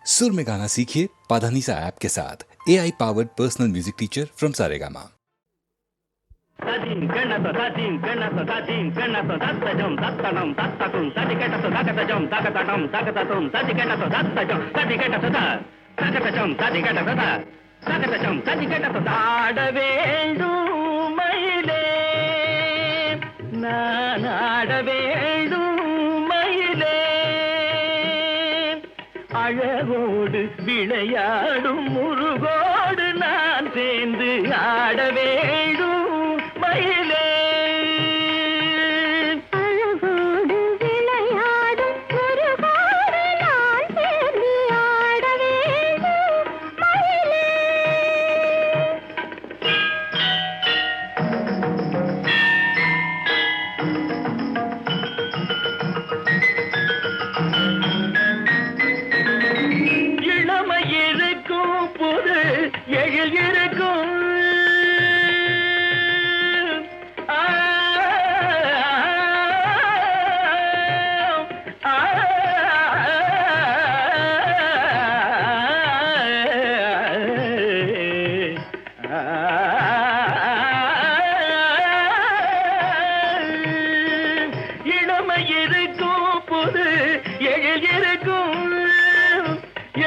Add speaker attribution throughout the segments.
Speaker 1: सुर में गाना सीखिए पाधानीसा ऐप के साथ। AI powered personal music teacher from Saregama.
Speaker 2: அழகோடு விளையாடும் முருகோடு நான் சேர்ந்து ஆட வேண்டும் மயிலே.
Speaker 3: அழகோடு விளையாடும் முருகோடு நான் சேர்ந்து ஆட வேண்டும் மயிலே.
Speaker 2: எழில் இருக்கும் இளமை இருக்கும் புது எழில் இருக்கும்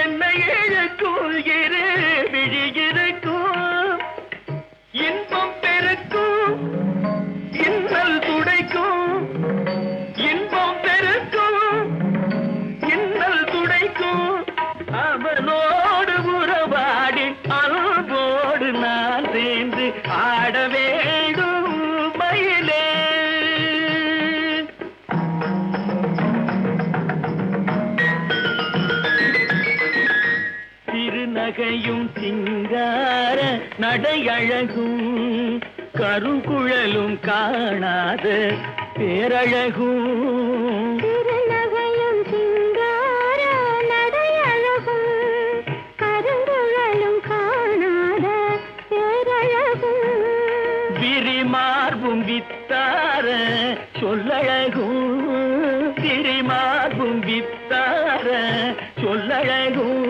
Speaker 2: என்னை இழுக்கும் இரு விழியிருக்கும் இன்பம் பெருக்கும் இன்னல் துடைக்கும் இன்பம் பெருக்கும் இன்னல் துடைக்கும் அவனோடு உறவாடி அன்போடு நான் சேர்ந்து ஆட வேண்டும் மயிலே. திருநகையும் சிங்கார நடையழகும் கருங்குழலும் காணாத பேரழகும்.
Speaker 3: திருநகையும் சிங்கார நடையழகும் கருங்குழலும் காணாத பேரழகும்.
Speaker 2: விரிமார்பும் வித்தார சொல்லழகும் விரிமார்பும் வித்தார சொல்லழகும்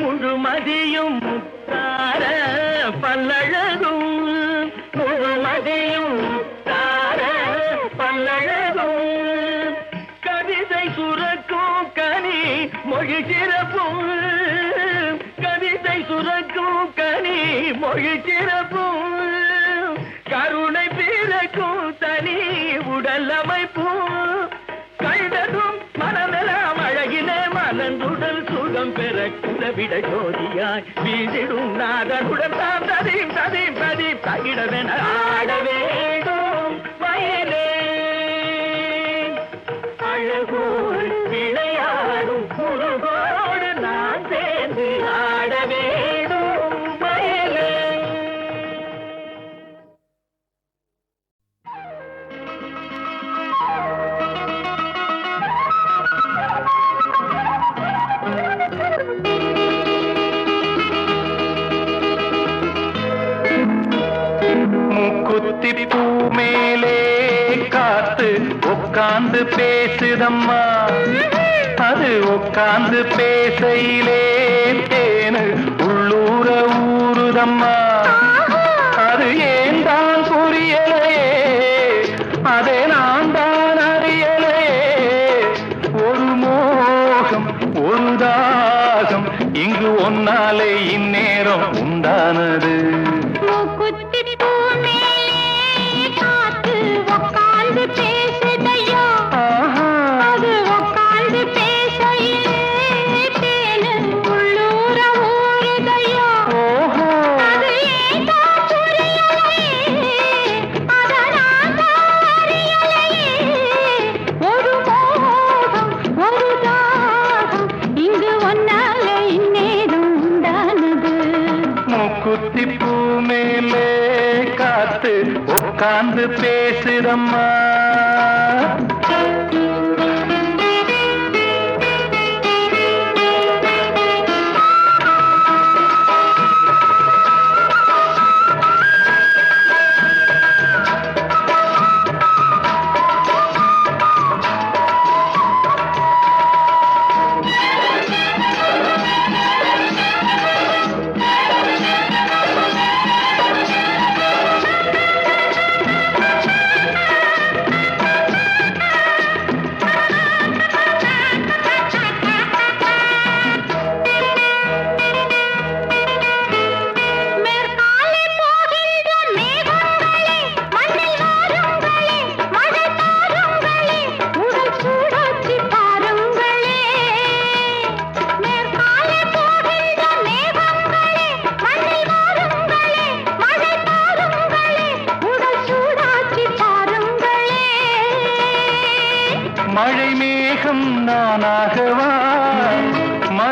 Speaker 2: முழுமதியும் முத்தார பல்லழகும் முழுமதியும் முத்தார பல்லழகும். கவிதை சுரக்கும் கனி மொழி சிறப்பும் கவிதை சுரக்கும் கனி மொழி சிறப்பும் கருணை பிறக்கும் தனி உடல் அமைப்பும் கண்டதும் மனமெல்லாம் அழகினே மலர்ந்துடல் சுகம் பெற குலவிட ஜோதியாய் வீசிடும் நாதனுடன் தாம் ததீம் ததீம் ததீம் தகிடவென ஆட வேண்டும் வயலே. அழகோடு விளையாடும் முருகோடு நான் சேர்ந்து ஆட வேண்டும் வயலே. முக்குத்தி பூ மேலே காத்து உட்கார்ந்து பேசுதம்மா. அது உட்கார்ந்து பேசையிலே தேனு உள்ளூர ஊறுதம்மா. அது ஏன் தான் புரியலையே அதை நான் தான் அறியலையே. ஒரு மோகம் ஒரு தாகம் இங்கு ஒன்னாலே இந்நேரம் உண்டானது.
Speaker 3: பேசுதையோ அது உட்கார்ந்து பேசையிலே தேனு உள்ளூர ஊறுதையோ. அது ஏன் தான் புரியலையே அதை நான் தான் அறியலையே. ஒரு மோகம் ஒரு தாகம் இங்கு ஒன்னால இந்நேரம் உண்டானது.
Speaker 2: முக்குத்தி பூ மேலே காத்து உட்கார்ந்து பேசுதம்மா.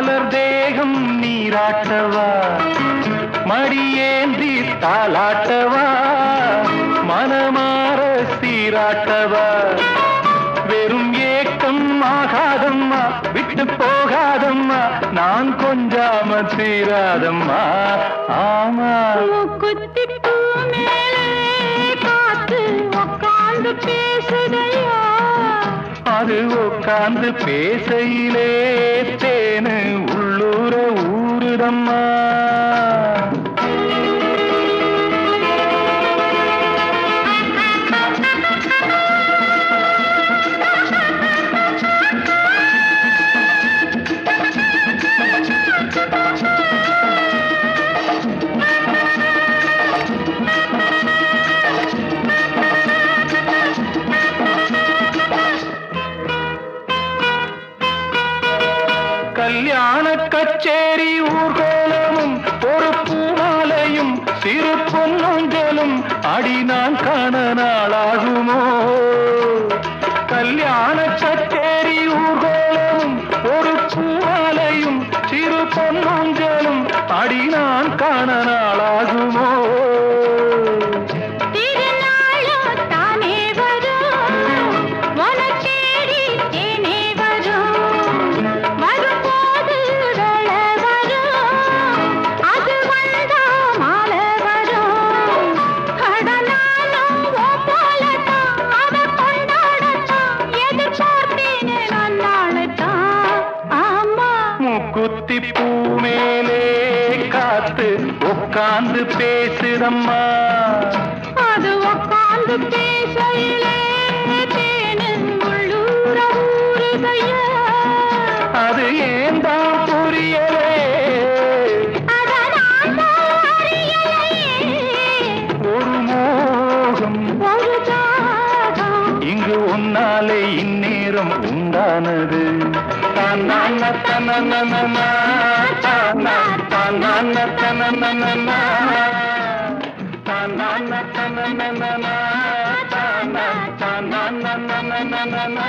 Speaker 2: மலர் தேகம் நீராட்டவா மடியேந்தி தாலாட்டவா மனமாற சீராட்டவா வெறும் ஏக்கம் ஆகாதம்மா விட்டு போகாதம்மா நான் கொஞ்சாம தீராதம்மா ஆமா
Speaker 3: மூக்குத்தி பூ மேலே காத்து உக்காந்து பேசுதையா
Speaker 2: அது உட்கார்ந்து பேசையிலே தேனு உள்ளூர ஊருதம்மா கல்யாண கச்சேரி ஊர்கோலமும் ஒரு பூமாலையும் சிறு பொன்னொஞ்சலும் அடி நான் காண நாளாகுமோ கல்யாண கச்சேரி ஊர்கோலமும் ஒரு பூமாலையும் சிறு பொன்னொஞ்சலும் அடி நான் காண நாளாகுமோ
Speaker 3: திருநாளோ தானே வரும் உனக்கேடி தேனே வரும் வரும்போது வேளை வரும் அது வந்தா மாலை வரும் கடனாலும் போலத்தான் அதை கொண்டாடத்தான் எதிர்பார்த்தேனே நான் நாளைத்தான் ஆமா
Speaker 2: மூக்குத்தி பூ மேலே காத்து உட்கார்ந்து பேசுதம்மா
Speaker 3: அது உக்காந்து பேசையிலே தேனு உள்ளூர ஊறுதையா
Speaker 2: அது ஏன் தான் புரியலே
Speaker 3: அத நான் தான் அறியலையே
Speaker 2: ஒரு மோகம்
Speaker 3: ஒரு தாகம்
Speaker 2: இங்கு உன்னாலே இந்நேரம் உண்டானது தானான தனனனனா, தானா, தானான தனனனனா, தானான தனனனனா, தானா, தானானனனனனா.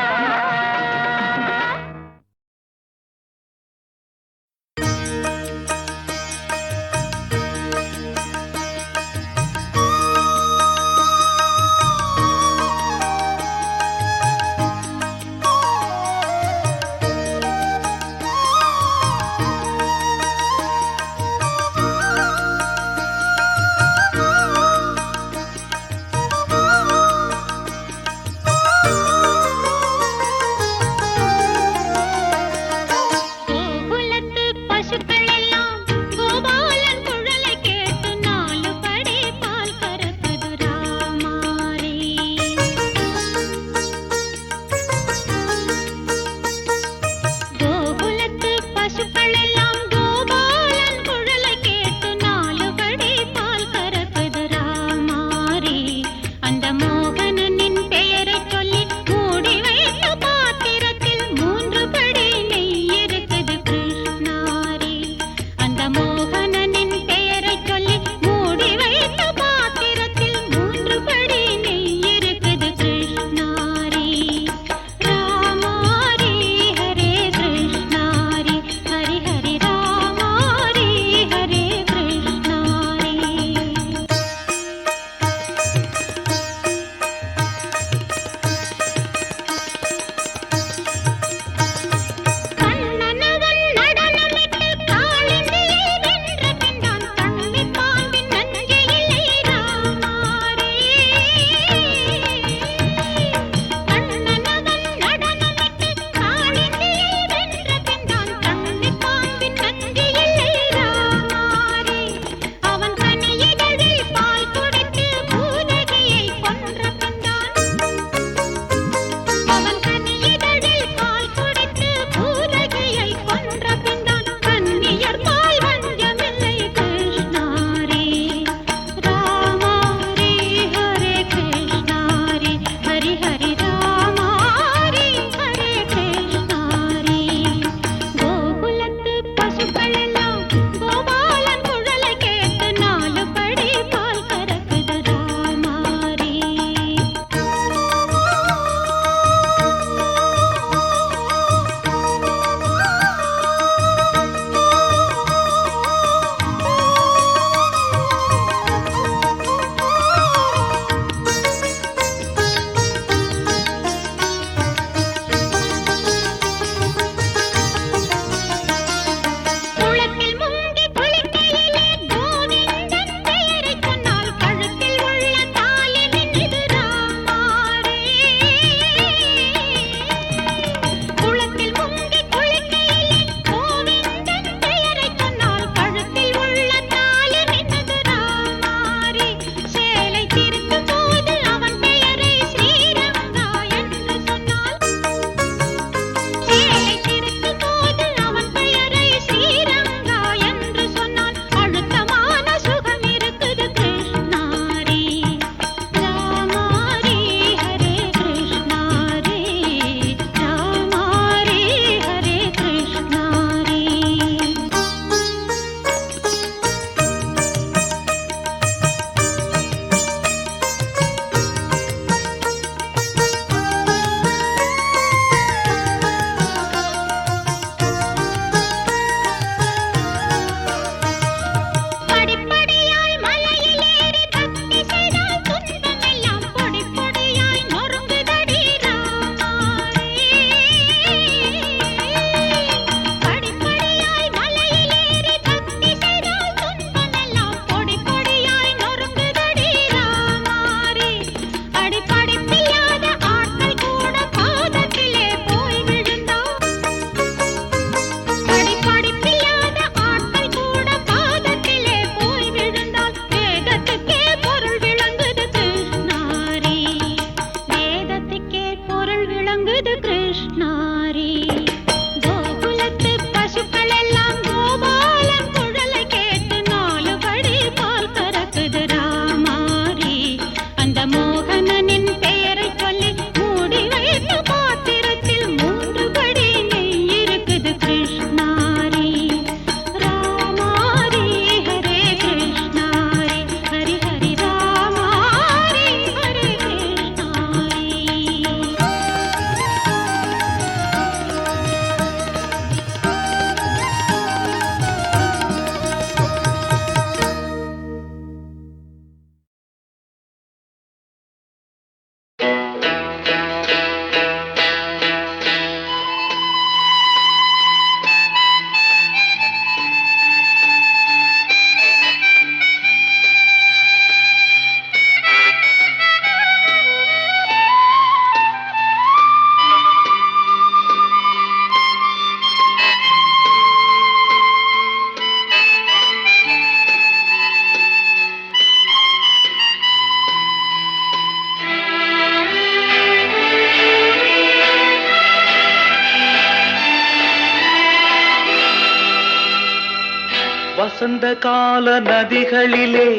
Speaker 2: வசந்த கால நதிகளிலே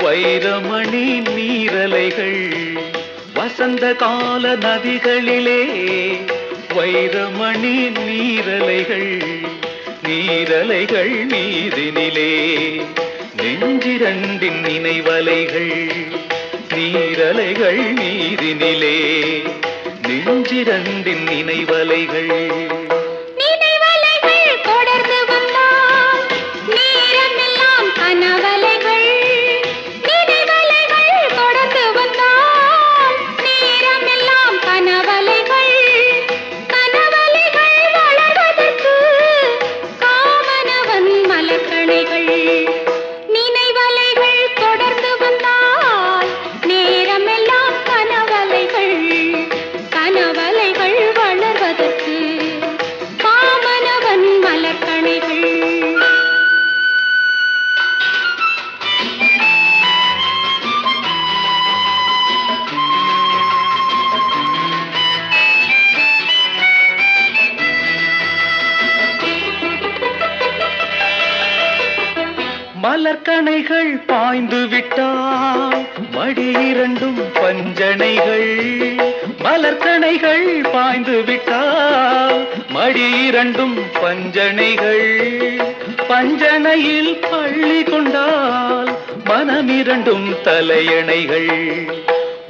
Speaker 2: வைரமணி நீரலைகள், வசந்த கால நதிகளிலே வைரமணி நீரலைகள், நீரலைகள் மீதினிலே நெஞ்சிரண்டின் நினைவலைகள், நீரலைகள் மீதினிலே நெஞ்சிரண்டின் நினைவலைகள். மலர்கணைகள் பாய்ந்து விட்டால் மடி இரண்டும் பஞ்சனைகள், மலர்கணைகள் பாய்ந்து விட்டால் மடி இரண்டும் பஞ்சனைகள், பஞ்சனையில் பள்ளி கொண்டால் மனமிரண்டும் தலையணைகள்.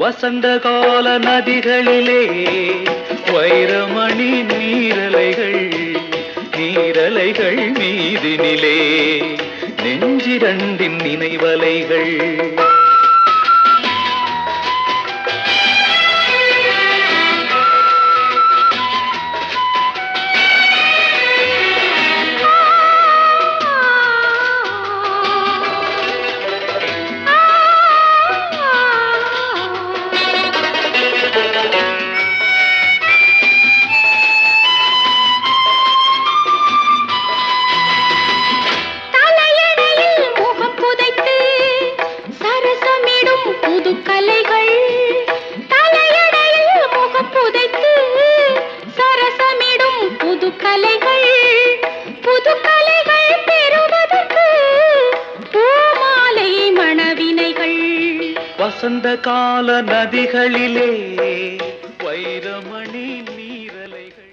Speaker 2: வசந்த கால நதிகளிலே வைரமணி நீரலைகள், நீரலைகள் மீதினிலே நெஞ்சிரண்டின் நினைவலைகள். வசந்த கால நதிகளிலே வைரமணி நீரலைகள்.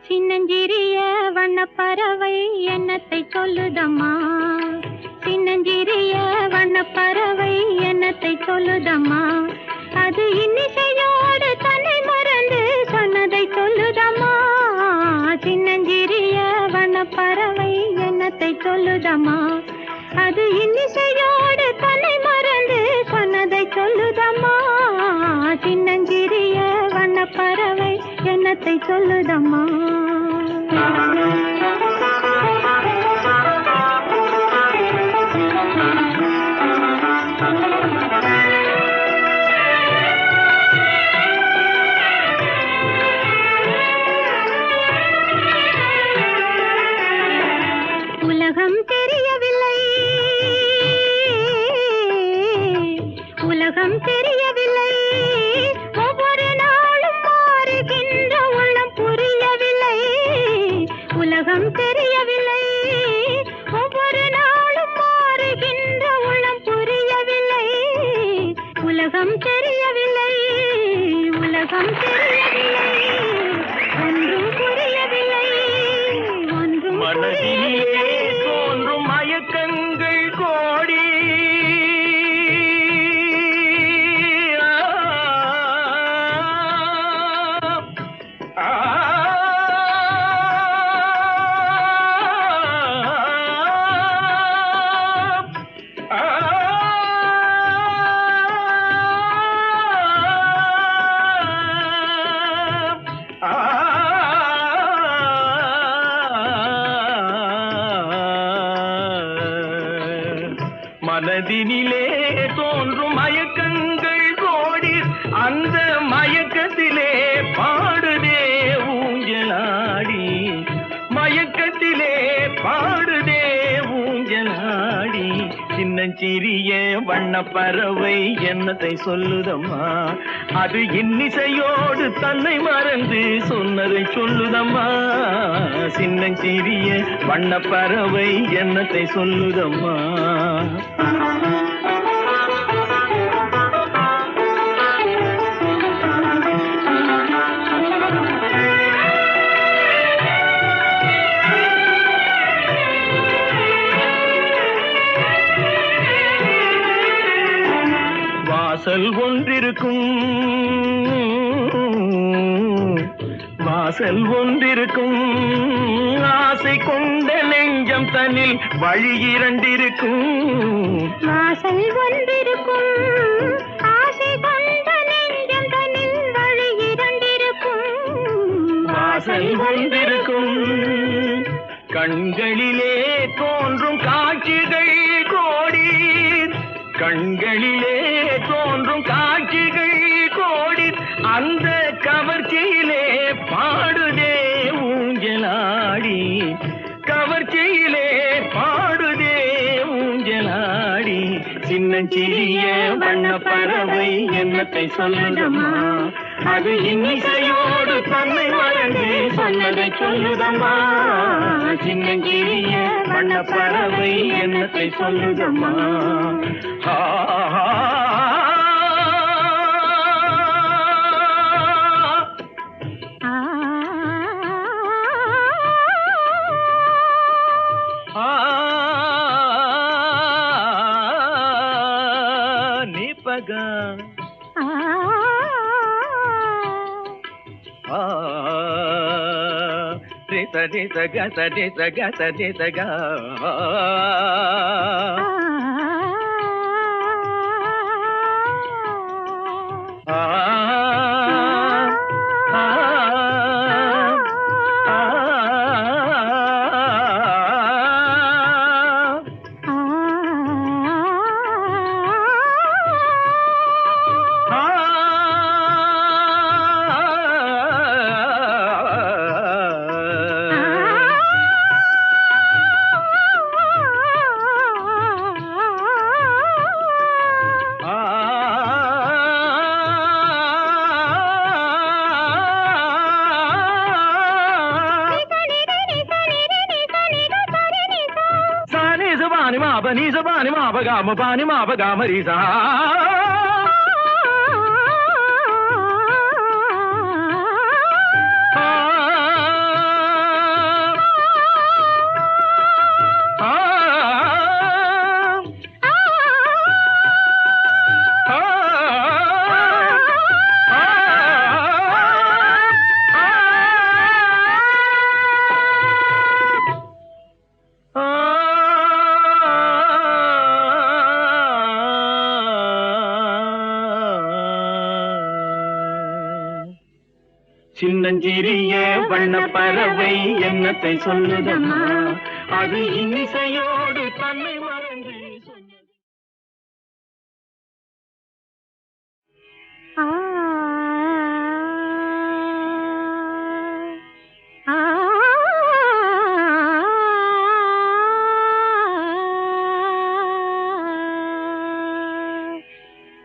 Speaker 3: சின்னஞ்சிறிய வண்ணப்பறவை என்னத்தை சொல்லுதம்மா, சின்னஞ்சிறிய வண்ணப்பறவை என்னத்தை சொல்லுதம்மா, அது இன்னிசையோடு தன்னை மறந்து சொன்னதை சொல்லுதம்மா. சின்னஞ்சிறிய வண்ணப்பறவை என்னத்தை சொல்லுதம்மா, அது இன்னிசையோடு தன்னை மறந்து சொன்னதை சொல்லுதம்மா. சின்னஞ்சிறிய வண்ணப்பறவை என்னத்தை சொல்லுதம்மா. உலகம் தெரியவில்லை, உலகம் தெரியவில்லை, ஒவ்வொரு நாளும் மாறுகின்ற உள்ளம் புரியவில்லை. உலகம் தெரியவில்லை, ஒவ்வொரு நாளும் மாறுகின்ற உள்ளம் புரியவில்லை. உலகம் தெரியவில்லை, உலகம் தெரியவில்லை, ஒன்றும் புரியவில்லை, ஒன்றும்
Speaker 2: மனதிலே தோன்றும் மயக்கங்கள் கோடி, மனதினிலே தோன்றும் மயக்கங்கள் கோடி, அந்த மயக்கத்திலே பாடுதே ஊஞ்சலாடி, மயக்கத்திலே பாடுதே ஊஞ்சலாடி சின்னஞ்சிறிய வண்ண பறவை என்னத்தை சொல்லுதம்மா அது இன்னிசையோடு தன்னை மறந்து சொன்னதை சொல்லுதம்மா சின்னஞ்சிறிய வண்ண பறவை என்னத்தை சொல்லுதம்மா வாசல் ஒன்றிருக்கும் ஆசை கொண்ட நெஞ்சம் தன்னில் வழி இரண்டிருக்கும்
Speaker 3: வாசல் ஒன்றிருக்கும் ஆசை கொண்ட நெஞ்சம் தன்னில் வழி இரண்டிருக்கும்
Speaker 2: வாசல் ஒன்றிருக்கும் கண்களிலே தோன்றும் காட்சிகள் கோடி கண்களிலே தோன்றும் காட்சிகள் கோடி அந்த கவர்ச்சியிலே பாடுதே ஊஞ்சலாடி கவர்ச்சியிலே பாடுதே ஊஞ்சலாடி சின்னஞ்சிறிய வண்ண பறவை என்னத்தை சொல்லுதம்மா அது இன்னிசையோடு தன்னை மறந்து சொன்னதை சொல்லுதம்மா சின்னஞ்சிறிய வண்ண பறவை என்னத்தை சொல்லுதம்மா Pani ma ba ga ma ri sa சின்னஞ்சிறிய வண்ண பறவை என்னத்தை சொல்லுதம்மா அது இன்னிசையோடு தன்னை மறந்து சொன்னது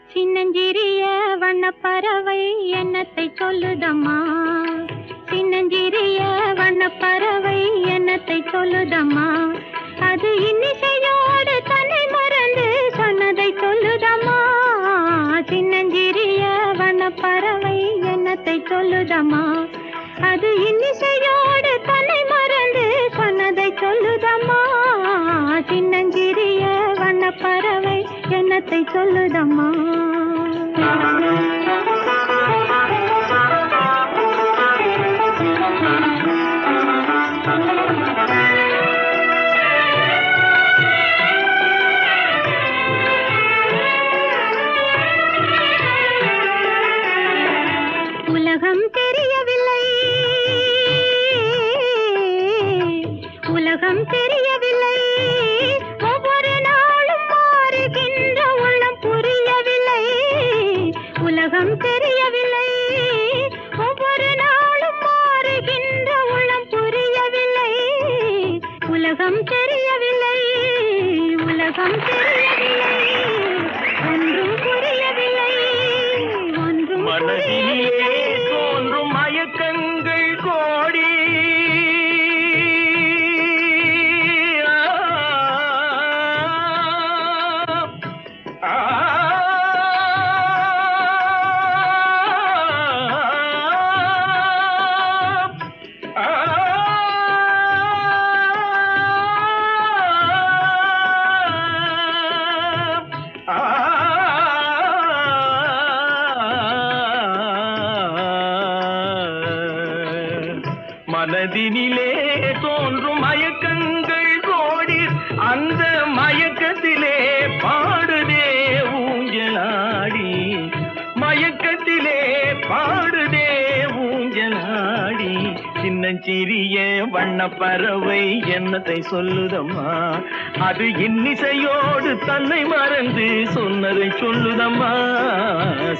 Speaker 3: சின்னஞ்சிறிய வண்ண பறவை என்னத்தை சொல்லுதம்மா சின்னஞ்சிறிய வண்ண பறவை என்னத்தை சொல்லுதம்மா அது இன்னிசையோடு தன்னை மறந்து சொன்னதை சொல்லுதம்மா சின்னஞ்சிறிய வண்ண பறவை என்னத்தை சொல்லுதம்மா அது இன்னிசையோடு தன்னை மறந்து சொன்னதை சொல்லுதம்மா சின்னஞ்சிறிய வண்ண பறவை என்னத்தை சொல்லுதம்மா உலகம் தெரியவில்லை உலகம் தெரியவில்லை ஒவ்வொரு நாளும் மாறுகின்ற உள்ளம் புரியவில்லை உலகம் தெரியவில்லை, ஒன்றும் புரியவில்லை, ஒன்றும்
Speaker 2: மனதிலே தோன்றும் மயக்கங்கள் கோடி மனதினிலே தோன்றும் மயக்கங்கள் கோடி, அந்த மயக்கத்திலே பாடுதே ஊஞ்சலாடி, மயக்கத்திலே பாடுதே ஊஞ்சலாடி. சின்னஞ்சிறிய வண்ணப் பறவை என்னத்தை சொல்லுதம்மா, அது இன்னிசையோடு தன்னை மறந்து சொன்னதை சொல்லுதம்மா.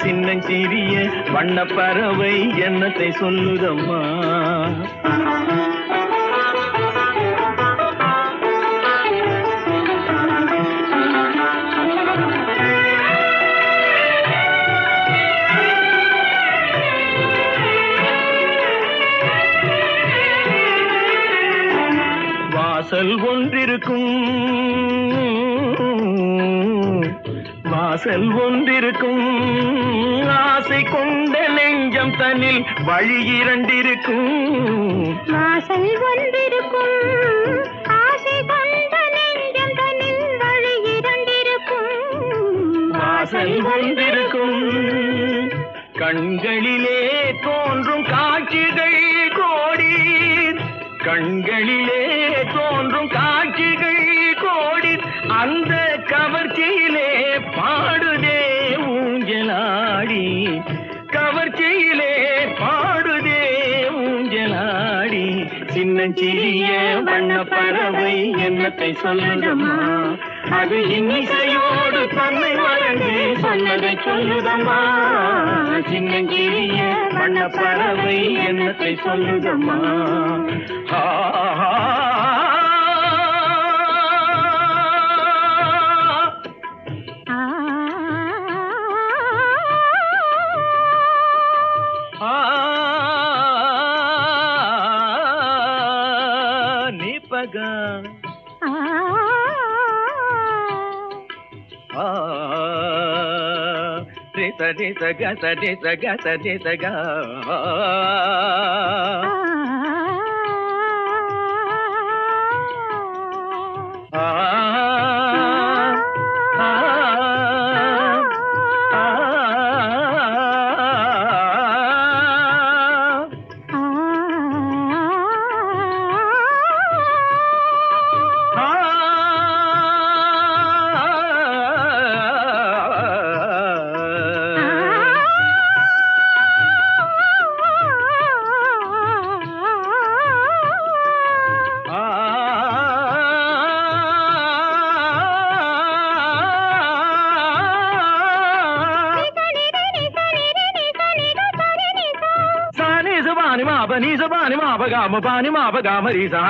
Speaker 2: சின்னஞ்சிறிய வண்ணப் பறவை என்னத்தை சொல்லுதம்மா. வாசல் ஒன்றிருக்கும், வாசல் ஒன்றிருக்கும், ஆசை கொண்ட நெஞ்சம் தன்னில் வழி இரண்டிருக்கும்.
Speaker 3: வாசல் ஒன்றிருக்கும், ஆசை கொண்ட நெஞ்சம் தன்னில் வழி இரண்டிருக்கும்.
Speaker 2: வாசல் ஒன்றிருக்கும், கண்களிலே தோன்றும் காட்சிகள் கோடி, கண்களிலே தோன்றும் காட்சிகள் கோடி, அந்த கவர்ச்சியிலே பாடுதே ஊஞ்சலாடி, கவர்ச்சியிலே பாடுதே ஊஞ்சலாடி. சின்னஞ்சிறிய வண்ணப் பறவை என்னத்தை சொல்லுதம்மா, அது இன்னிசையோடு தன்னை மறந்து சொன்னதை சொல்லுதம்மா. சின்னஞ்சிறிய வண்ணப் பறவை என்னத்தை சொல்லுதம்மா. நிபகா ரித ரித கத ரித கத ரித கா. Ni sa ba ni ma ba ga ma ri sa.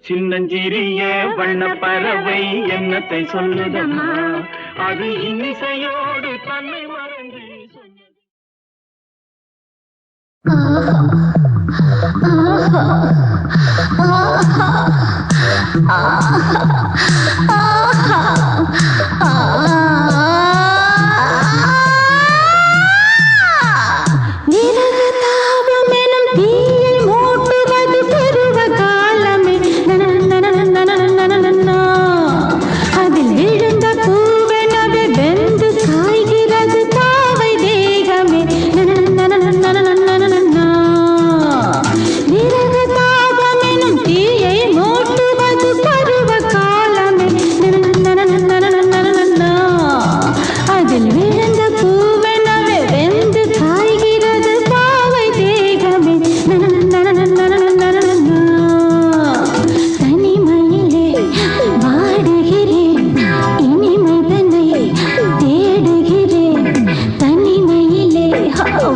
Speaker 2: சின்னஞ்சிறிய வண்ணப் பறவை என்னத்தை சொல்லுதம்மா, அது இன்னிசையோடு தன்னை மறந்து சொன்னது.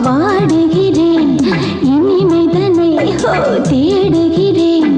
Speaker 3: வாடுகிறேன் இனிமைதனை தேடுகிறேன்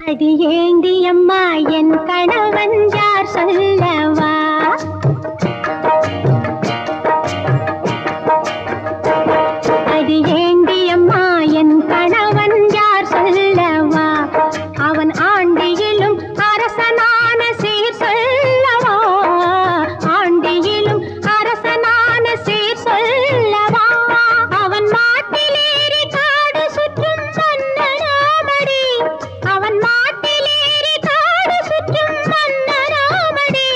Speaker 3: அடி ஏந்தி அம்மா என் கணவன் யார் சொல்லவா அடி ஏந்தி அம்மா என் கணவன் யார் சொல்லவா அவன் ஆண்டியிலும் அரசனான சீர் சொல்லவா ஆண்டியிலும் அரசனான சீர் சொல்லவா அவன் மாட்டிலேறி காடு சுற்றும் மன்னராமடி அவன் மாட்டிலேறி காடு சுற்றும் மன்னராமடி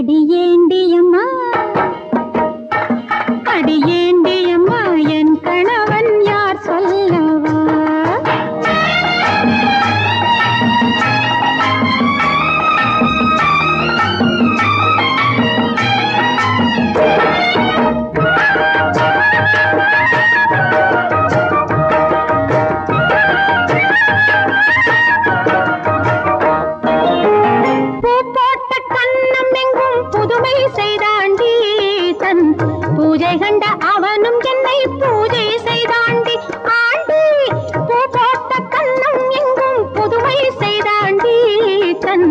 Speaker 3: அடியேண்டியம்மா அடியேண்டியம்மா என் கணவன் யார் சொல்லவா பூஜை கண்ட அவனும் என்னை பூஜை செய்தாண்டி ஆண்டி பூ போட்ட கண்ணம் எங்கும் புதுமை செய்தாண்டி தன்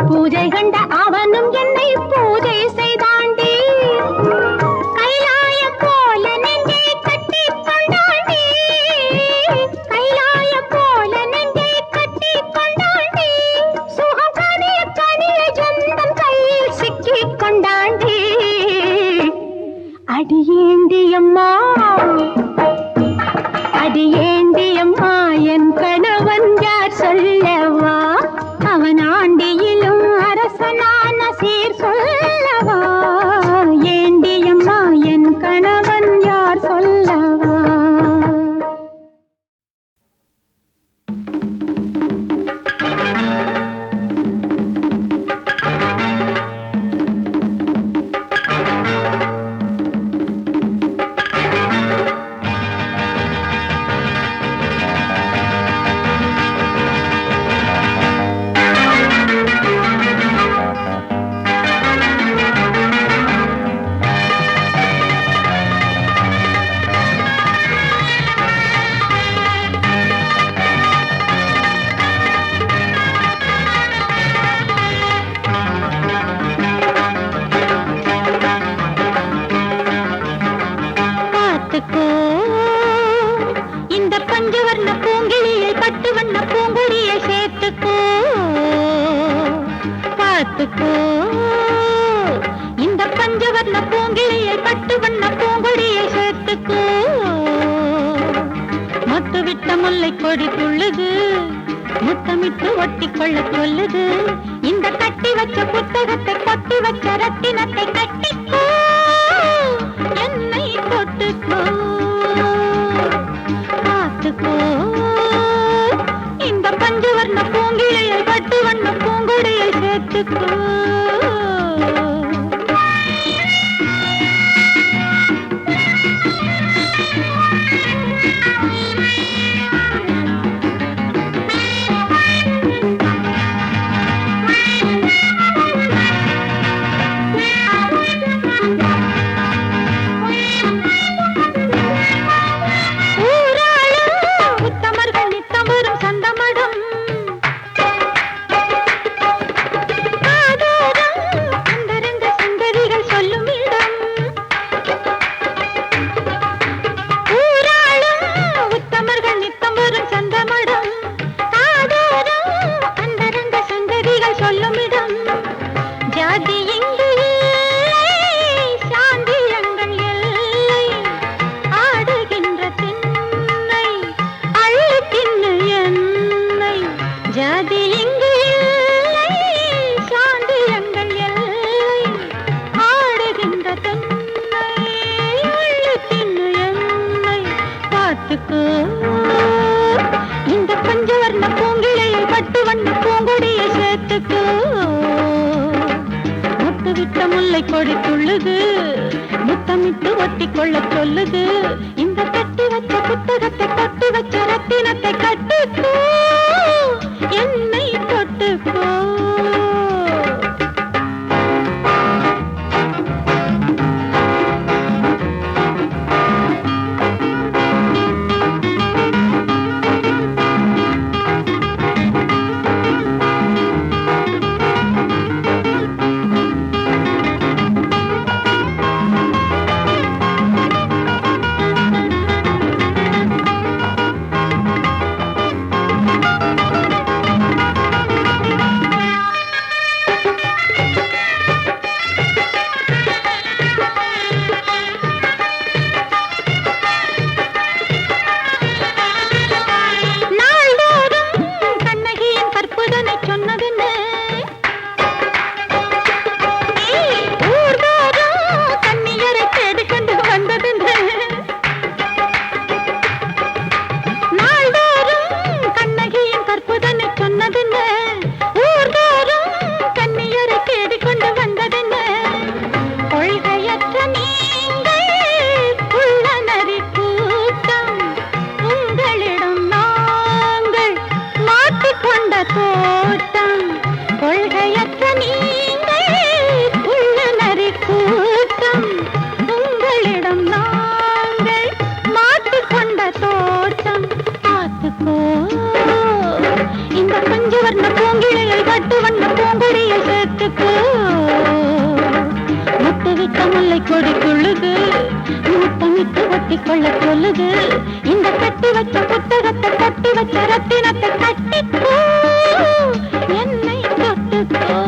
Speaker 3: பூஜை கண்ட அவனும் என்னை பூஜை செய்தாண்டி கைலாய போல நெஞ்சை கட்டி கொண்டாண்டி கைலாய போல நெஞ்சை கட்டி கொண்டாண்டி சுகம் கனிய கனிய ஜந்தன் கையில் சிக்கி கொண்டாண்டி அடியேண்டியம்மா அடியேண்டியம்மா என் கணவன் யார் சொல்லவா அவன் ஆண்டியிலும் அரசனான சீர் சொல்லவா ஏண்டியம்மா என் கணவன் யார் சொல்லவா இந்த பஞ்சவர்ண பூங்கிழியை பட்டு வண்ண பூங்குடியை சேர்த்துக்கோ பார்த்துக்கோ இந்த பஞ்சவர்ண பூங்கிழியை பட்டு வண்ண பூங்குடியை சேர்த்துக்கோ மொட்டு விட்ட முல்லை கொடி துள்ளுது முத்தமிட்டு ஒட்டி கொள்ள சொல்லுது இந்த கட்டி வச்ச புத்தகத்தை கொட்டி வச்ச ரத்தினத்தை கட்டிக்கோ என்னை தொட்டுக்கோ பார்த்துக்கோ இந்த பஞ்சவர்ண பூங்கிழையை பட்டு வண்ண பூங்குடியை சேர்த்துக்கோ இந்த பஞ்சவர்ண பூங்கிழையை பட்டு வண்ண பூங்கொடியை சேர்த்துக்கோ முட்டு விட்ட முல்லை கொடி துள்ளுது முத்தமிட்டு ஒட்டி கொள்ள சொல்லுது இந்த கட்டி வச்ச புத்தகத்தை கொட்டி வச்ச ரத்தினத்தை கட்டுக்கோ என்னை தொட்டுக்கோ கட்டி வச்ச ரத்தினத்தை கட்டிக்கோ என்னை தொட்டுக்கோ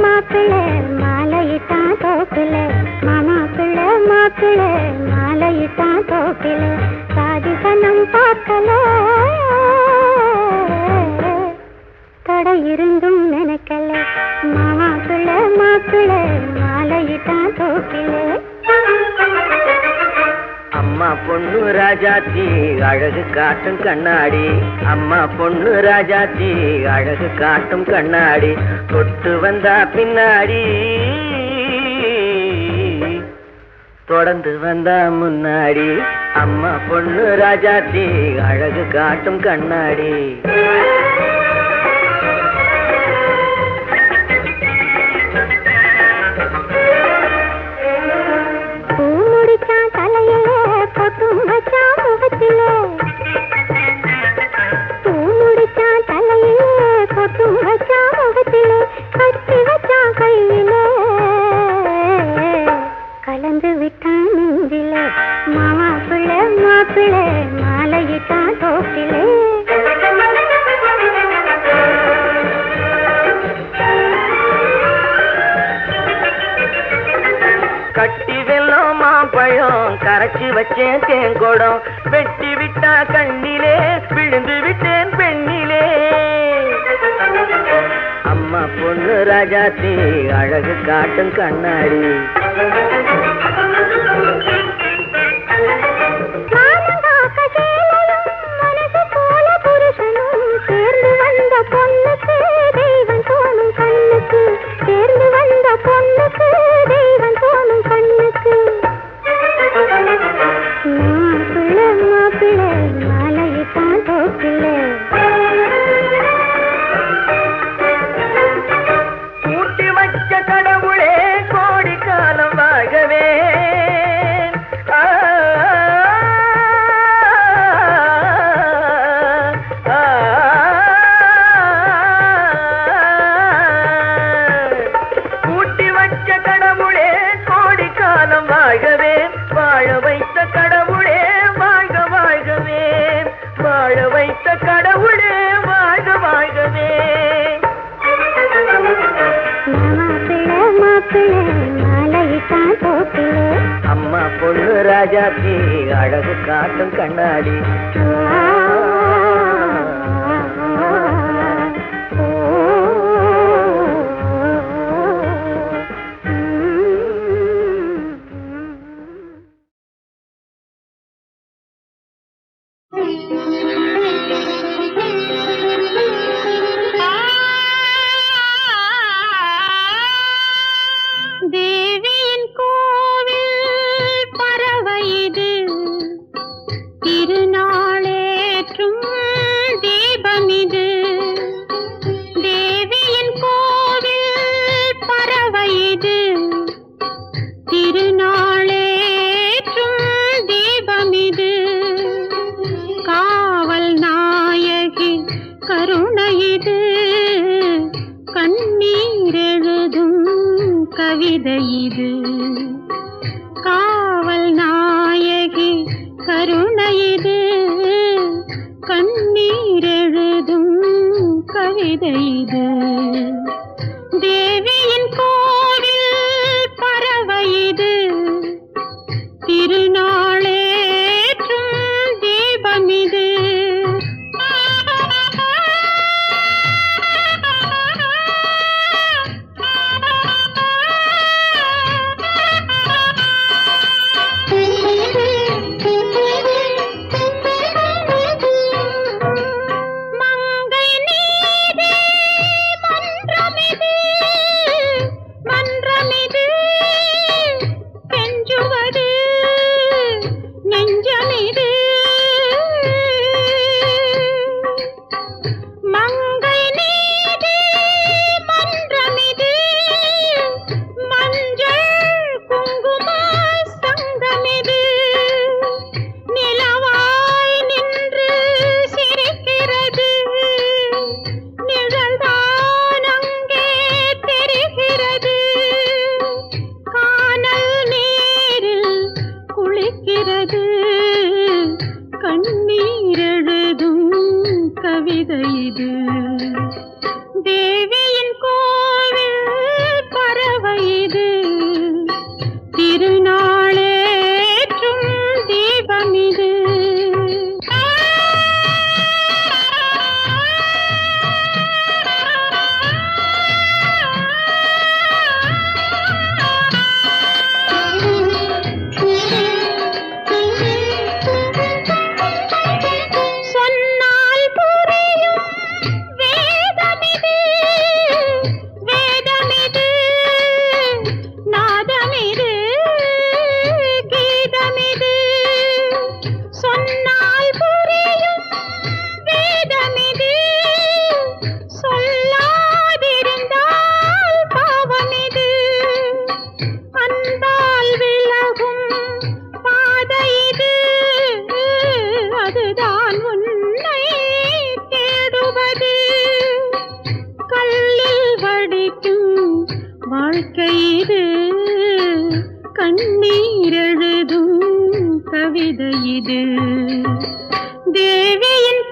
Speaker 3: மாப்பிள்ளை மாலையிட்டான் தோப்பில மாப்பிள்ளை மாலையிட்டான் தோப்பில சாதிசனம் பார்க்கல தடை இருந்தும் நினைக்கல மாப்பிள்ளை மாலையிட்டான் தோப்பில
Speaker 4: அம்மா பொண்ணு ராஜாத்தி அழகு காட்டும் கண்ணாடி அம்மா பொண்ணு ராஜாத்தி அழகு காட்டும் கண்ணாடி தொட்டு வந்தா பின்னாடி தொடர்ந்து வந்தா முன்னாடி அம்மா பொண்ணு ராஜாத்தி அழகு காட்டும் கண்ணாடி
Speaker 3: பொட்டும் வச்சான் முகத்திலே பூ முடிச்சான் தலையிலே பொட்டும் வச்சான் முகத்திலே கட்டி வச்சான் கையிலே கலந்து விட்டான் நெஞ்சிலே மாப்பிள்ளை மாலையிட்டான் தோப்பிலே
Speaker 4: கட்டி வெல்லம் மாம்பழம் கரைச்சி வச்சேன் தேங்கோடம் வெட்டி விட்டா கண்ணிலே விழுந்து விட்டேன் பெண்ணிலே அம்மா பொண்ணு ராஜாத்தி அழகு காட்டும் கண்ணாடி
Speaker 3: சேர்ந்து வந்த பொண்ணுக்கு தெய்வம் தோணும் கண்ணுக்கு சேர்ந்து வந்த பொண்ணுக்கு தெய்வம் தோணும் கண்ணுக்கு மாப்பிள்ளை மாலையிட்டான் தோப்பிள்ளை
Speaker 4: கூட்டி வச்ச கடவுளே கோடி காலம் வாழவே வாழ வைத்த கடவுளே வாழ்க வாழ்கவே வாழ வைத்த கடவுளே வாழ்க வாழ்கவே
Speaker 3: மாப்பிள்ளை மாலையிட்டான் தோப்பிலே
Speaker 4: அம்மா பொண்ணு ராஜாத்தி அழகு காட்டும் கண்ணாடி
Speaker 3: தேவியின் கோவில் பறவை இது திருநாளேற்றும் தீபம் இது தேவியின் கோவில் பறவை இது திருநாளேற்றும் தீபம் இது காவல் நாயகி கருணை இது கண்ணீர் எழுதும் கவிதை இது காவல் நாயகி கருணை இது கண்ணீர் எழுதும் கவிதை இது தேவியின் கோவில் பறவை இது திருநாளேற்றும் தீபம் இது வாழ்க்கை இது கண்ணீர் எழுதும் கவிதை இது தேவியின்